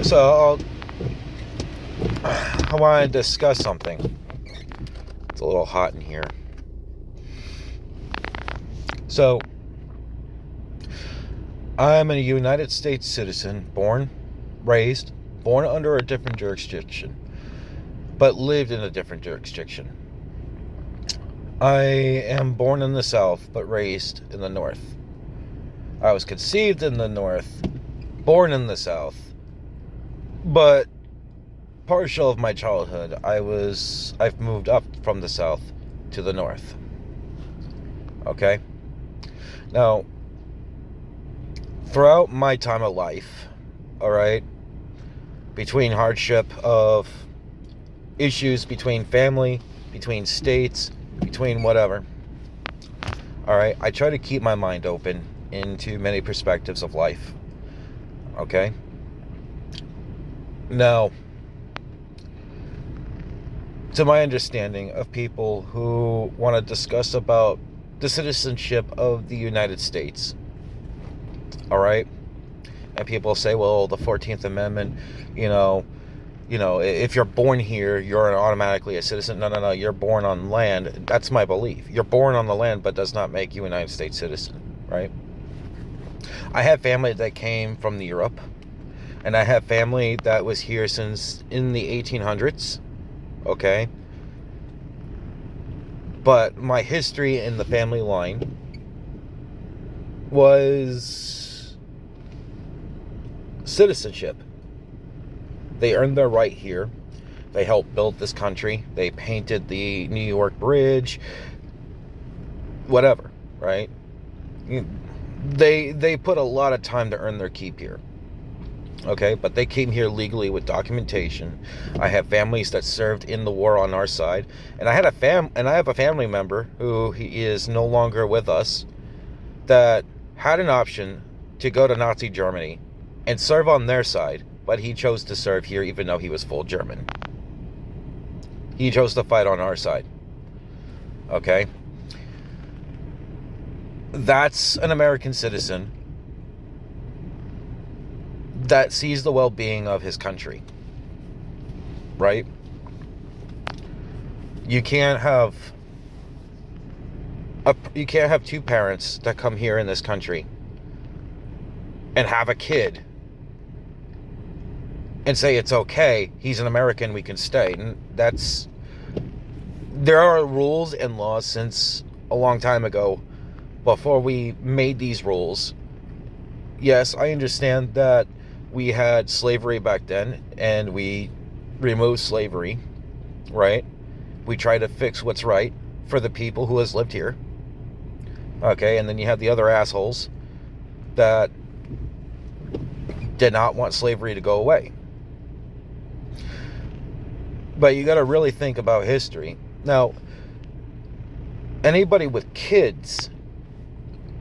So I want to discuss something. It's a little hot in here. So I'm a United States citizen, born under a different jurisdiction, but lived in a different jurisdiction. I am born in the South, but raised in the North. I was conceived in the North, born in the South, but partial of my childhood, I've moved up from the South to the North. Okay? Now, throughout my time of life, all right, between hardship of issues between family, between states, between whatever, all right, I try to keep my mind open into many perspectives of life. Okay? Now, to my understanding of people who want to discuss about the citizenship of the United States, all right, and people say, well, the 14th Amendment, if you're born here, you're automatically a citizen. No, you're born on land. That's my belief. You're born on the land, but does not make you a United States citizen, right? I have family that came from Europe, and I have family that was here since in the 1800s, okay? But my history in the family line was citizenship. They earned their right here. They helped build this country. They painted the New York Bridge, whatever, right? They put a lot of time to earn their keep here. Okay, but they came here legally with documentation. I have families that served in the war on our side, and I have a family member who he is no longer with us that had an option to go to Nazi Germany and serve on their side, but he chose to serve here even though he was full German. He chose to fight on our side. Okay? That's an American citizen that sees the well-being of his country. Right? You can't have two parents that come here in this country and have a kid and say it's okay, he's an American, we can stay. And there are rules and laws since a long time ago, before we made these rules. Yes, I understand that we had slavery back then, and we removed slavery, right? We try to fix what's right for the people who has lived here. Okay, and then you have the other assholes that did not want slavery to go away. But you got to really think about history. Now, anybody with kids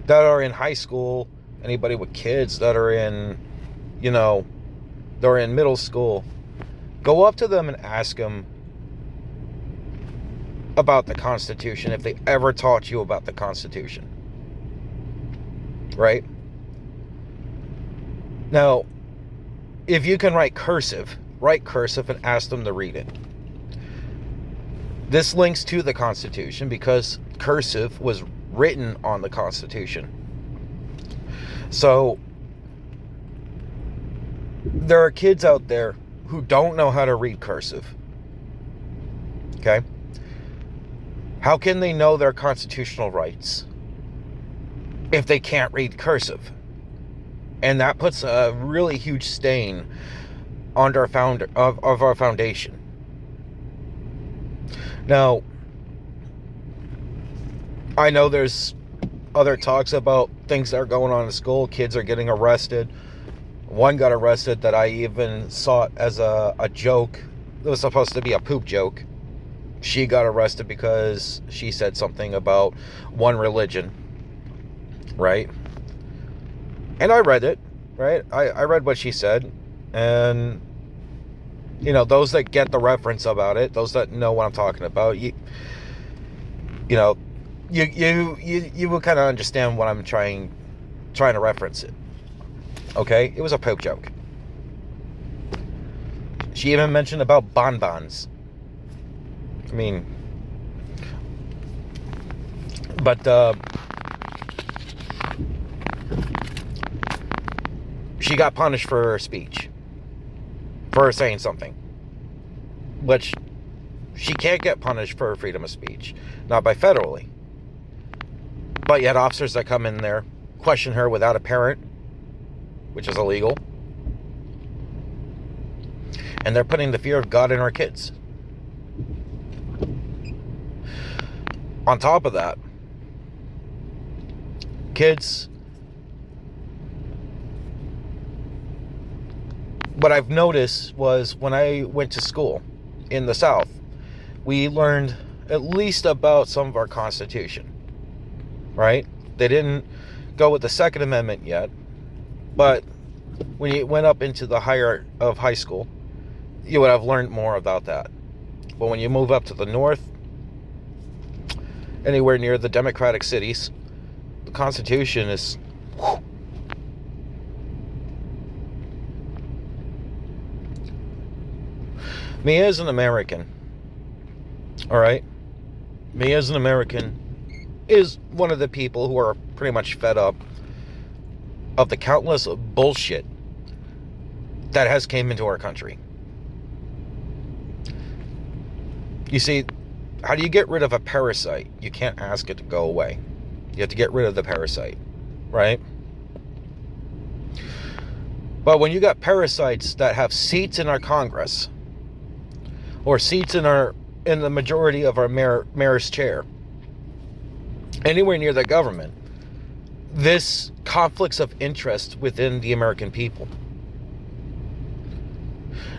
that are in high school, anybody with kids that are in, they're in middle school, go up to them and ask them about the Constitution, if they ever taught you about the Constitution. Right? Now, if you can write cursive and ask them to read it. This links to the Constitution because cursive was written on the Constitution. So, there are kids out there who don't know how to read cursive. Okay? How can they know their constitutional rights if they can't read cursive? And that puts a really huge stain on our our foundation. Now, I know there's other talks about things that are going on in school. Kids are getting arrested. One got arrested that I even saw as a joke. It was supposed to be a poop joke. She got arrested because she said something about one religion. Right? And I read it. Right? I read what she said. And those that get the reference about it, those that know what I'm talking about, you will kind of understand what I'm trying to reference it. Okay? It was a poop joke. She even mentioned about bonbons. I mean, but she got punished for her speech, for saying something, which she can't get punished for her freedom of speech, not by federally. But yet officers that come in there question her without a parent, which is illegal, and they're putting the fear of God in our kids. On top of that, kids, what I've noticed was when I went to school in the South, we learned at least about some of our Constitution, right? They didn't go with the Second Amendment yet, but when you went up into the higher of high school, you would have learned more about that. But when you move up to the north, anywhere near the democratic cities, the Constitution is... Me as an American, all right? Me as an American is one of the people who are pretty much fed up of the countless bullshit that has came into our country. You see, how do you get rid of a parasite? You can't ask it to go away. You have to get rid of the parasite, right? But when you got parasites that have seats in our Congress, or seats in the majority of our mayor's chair, anywhere near the government, this conflicts of interest within the American people.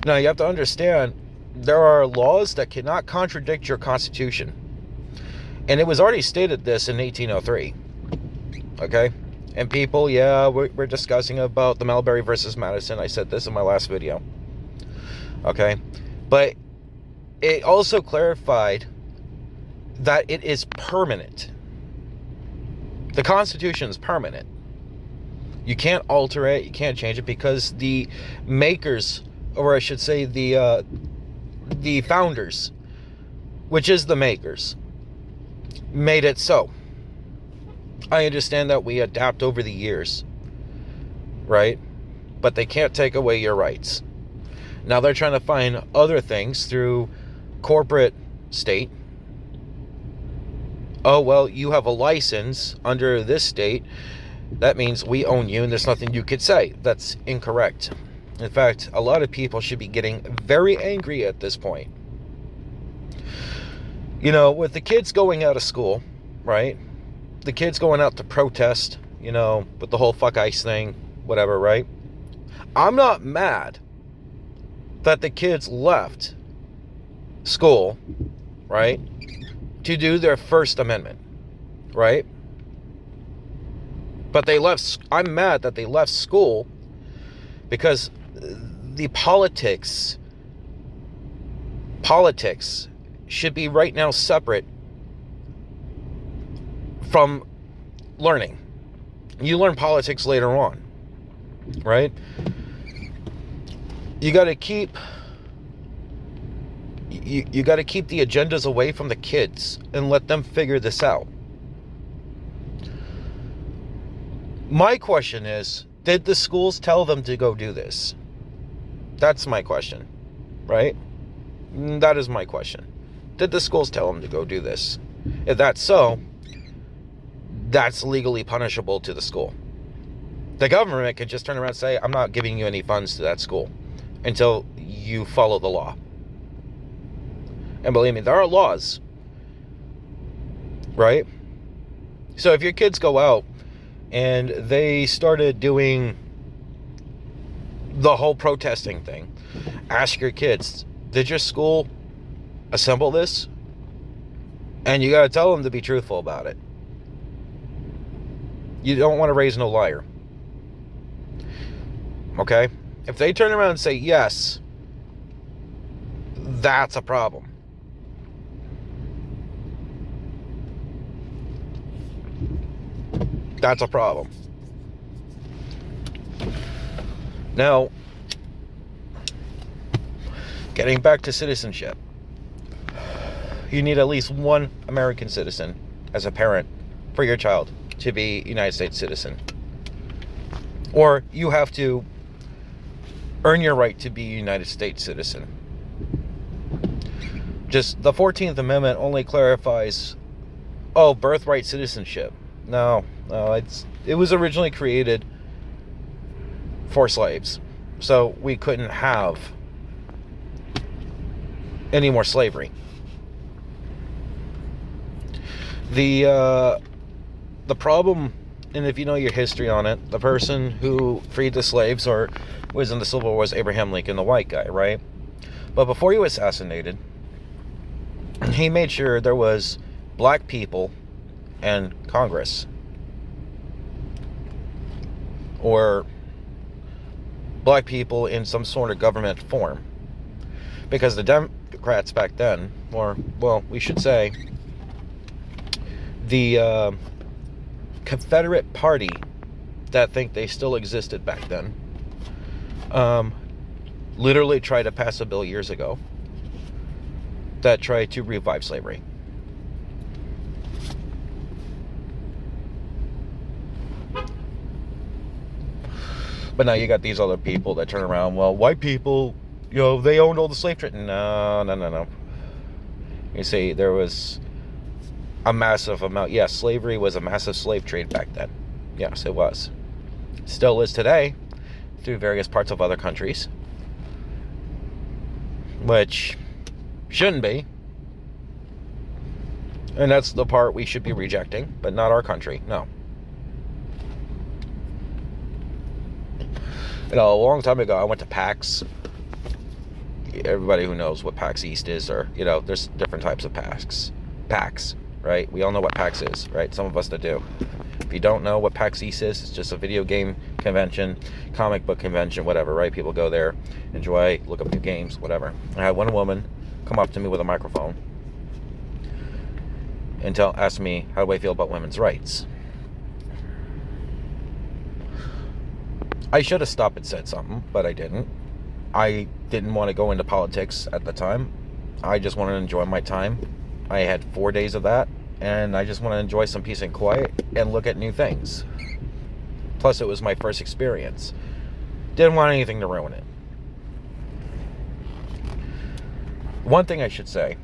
Now, you have to understand, there are laws that cannot contradict your Constitution. And it was already stated this in 1803. Okay? And people, yeah, we're discussing about the Marbury versus Madison. I said this in my last video. Okay? But it also clarified that it is permanent. The Constitution is permanent. You can't alter it, you can't change it, because the makers, or I should say the founders, which is the makers, made it so. I understand that we adapt over the years, right? But they can't take away your rights. Now they're trying to find other things through corporate state. Oh, well, you have a license under this state. That means we own you and there's nothing you could say. That's incorrect. In fact, a lot of people should be getting very angry at this point. You know, with the kids going out of school, right? The kids going out to protest, you know, with the whole fuck ICE thing, whatever, right? I'm not mad that the kids left school, right, to do their First Amendment, right? But I'm mad that they left school because the politics should be right now separate from learning. You learn politics later on, right? You got to keep you got to keep the agendas away from the kids and let them figure this out. My question is, did the schools tell them to go do this? That's my question, right? That is my question. Did the schools tell them to go do this? If that's so, that's legally punishable to the school. The government could just turn around and say, I'm not giving you any funds to that school until you follow the law. And believe me, there are laws, right? So if your kids go out and they started doing the whole protesting thing, ask your kids, did your school assemble this? And you got to tell them to be truthful about it. You don't want to raise no liar. Okay? If they turn around and say yes, that's a problem. That's a problem. Now, Getting back to citizenship. You need at least one American citizen as a parent for your child to be a United States citizen. Or you have to earn your right to be a United States citizen. Just the 14th Amendment only clarifies, birthright citizenship. No, it was originally created for slaves. So we couldn't have any more slavery. The problem, and if you know your history on it, the person who freed the slaves or was in the Civil War was Abraham Lincoln, the white guy, right? But before he was assassinated, he made sure there was black people and Congress, or black people in some sort of government form, because the Democrats back then, or well, we should say the Confederate Party that think they still existed back then, literally tried to pass a bill years ago that tried to revive slavery. But now you got these other people that turn around, well, white people, they owned all the slave trade. No. You see, there was a massive amount. Yes, slavery was a massive slave trade back then. Yes, it was. Still is today, through various parts of other countries, which shouldn't be. And that's the part we should be rejecting, but not our country, no. A long time ago, I went to PAX. Everybody who knows what PAX East is, or, there's different types of PAX. PAX, right? We all know what PAX is, right? Some of us that do. If you don't know what PAX East is, it's just a video game convention, comic book convention, whatever, right? People go there, enjoy, look up new games, whatever. I had one woman come up to me with a microphone and ask me, how do I feel about women's rights? I should have stopped and said something, but I didn't. I didn't want to go into politics at the time. I just wanted to enjoy my time. I had 4 days of that, and I just want to enjoy some peace and quiet and look at new things. Plus, it was my first experience. Didn't want anything to ruin it. One thing I should say,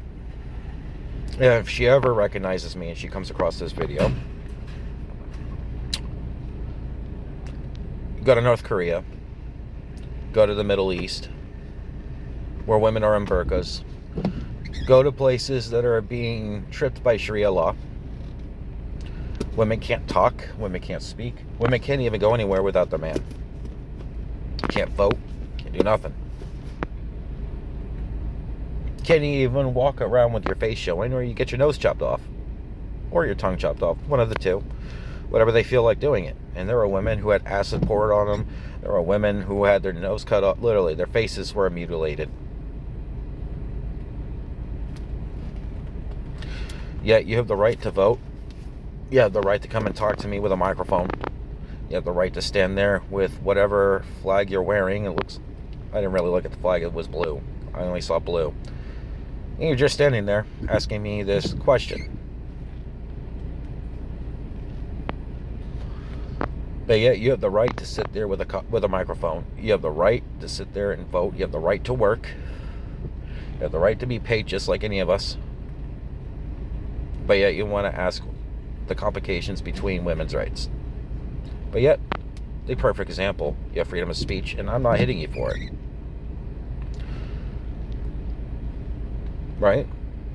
if she ever recognizes me and she comes across this video, go to North Korea, go to the Middle East, where women are in burqas, go to places that are being tripped by Sharia law. Women can't talk, women can't speak, women can't even go anywhere without their man. Can't vote, can't do nothing. Can't even walk around with your face showing, or you get your nose chopped off, or your tongue chopped off, one of the two. Whatever they feel like doing it. And there were women who had acid poured on them. There were women who had their nose cut off. Literally, their faces were mutilated. Yet you have the right to vote. You have the right to come and talk to me with a microphone. You have the right to stand there with whatever flag you're wearing. I didn't really look at the flag. It was blue. I only saw blue. And you're just standing there asking me this question. But yet you have the right to sit there with a microphone. You have the right to sit there and vote. You have the right to work. You have the right to be paid just like any of us. But yet you want to ask the complications between women's rights. But yet, the perfect example, you have freedom of speech, and I'm not hitting you for it. Right?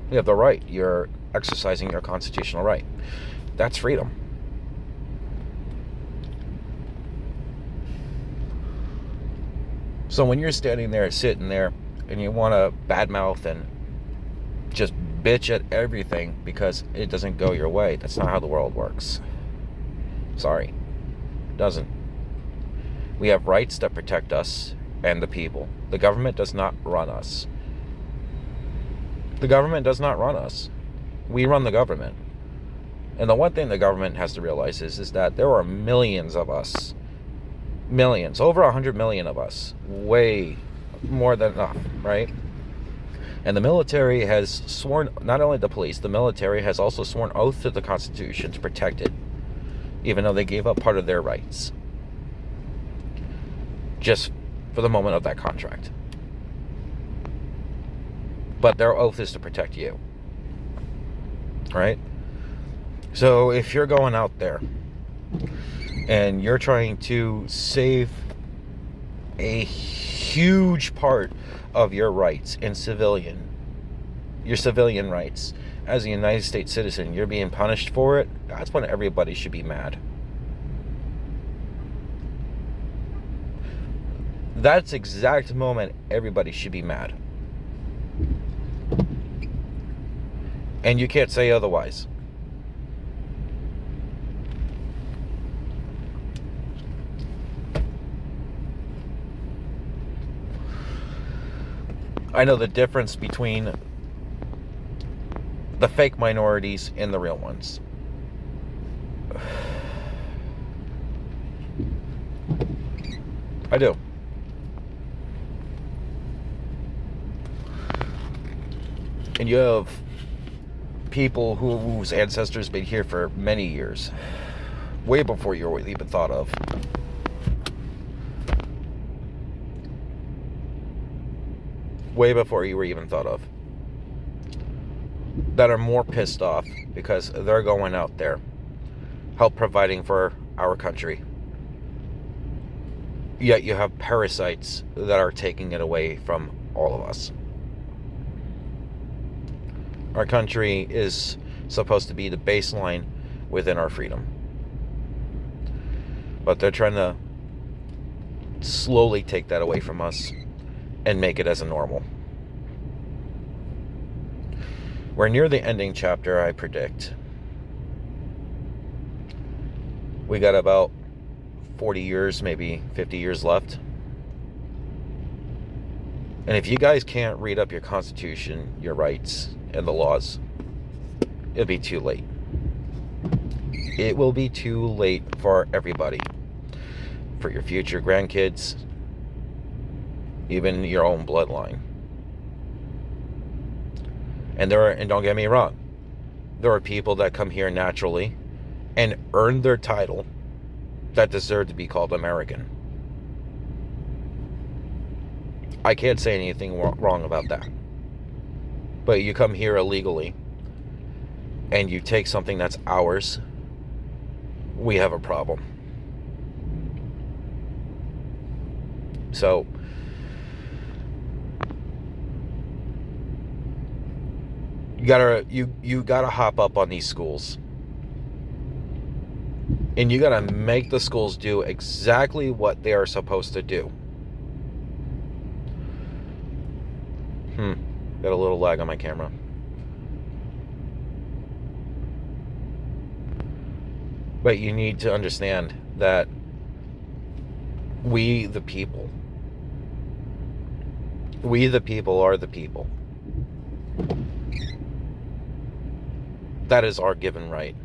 You have the right. You're exercising your constitutional right. That's freedom. So when you're standing there, sitting there, and you want to badmouth and just bitch at everything because it doesn't go your way, that's not how the world works. Sorry. It doesn't. We have rights that protect us and the people. The government does not run us. The government does not run us. We run the government. And the one thing the government has to realize is that there are millions of us. Millions, over 100 million of us, way more than enough, right? And the military has sworn, not only the police, the military has also sworn oath to the Constitution to protect it, even though they gave up part of their rights just for the moment of that contract. But their oath is to protect you. Right? So if you're going out there and you're trying to save a huge part of your rights in your civilian rights as a United States citizen, you're being punished for it, that's when everybody should be mad. That's the exact moment everybody should be mad. And you can't say otherwise. I know the difference between the fake minorities and the real ones. I do. And you have people whose ancestors been here for many years, way before you were even thought of. Way before you were even thought of. That are more pissed off because they're going out there, help providing for our country. Yet you have parasites that are taking it away from all of us. Our country is supposed to be the baseline within our freedom. But they're trying to slowly take that away from us and make it as a normal. We're near the ending chapter, I predict. We got about 40 years, maybe 50 years left. And if you guys can't read up your Constitution, your rights, and the laws, it'll be too late. It will be too late for everybody. For your future grandkids, even your own bloodline. And don't get me wrong, there are people that come here naturally and earn their title that deserve to be called American. I can't say anything wrong about that. But you come here illegally and you take something that's ours, we have a problem. So you gotta hop up on these schools, and you gotta make the schools do exactly what they are supposed to do. Got a little lag on my camera. But you need to understand that we the people are the people. That is our given right.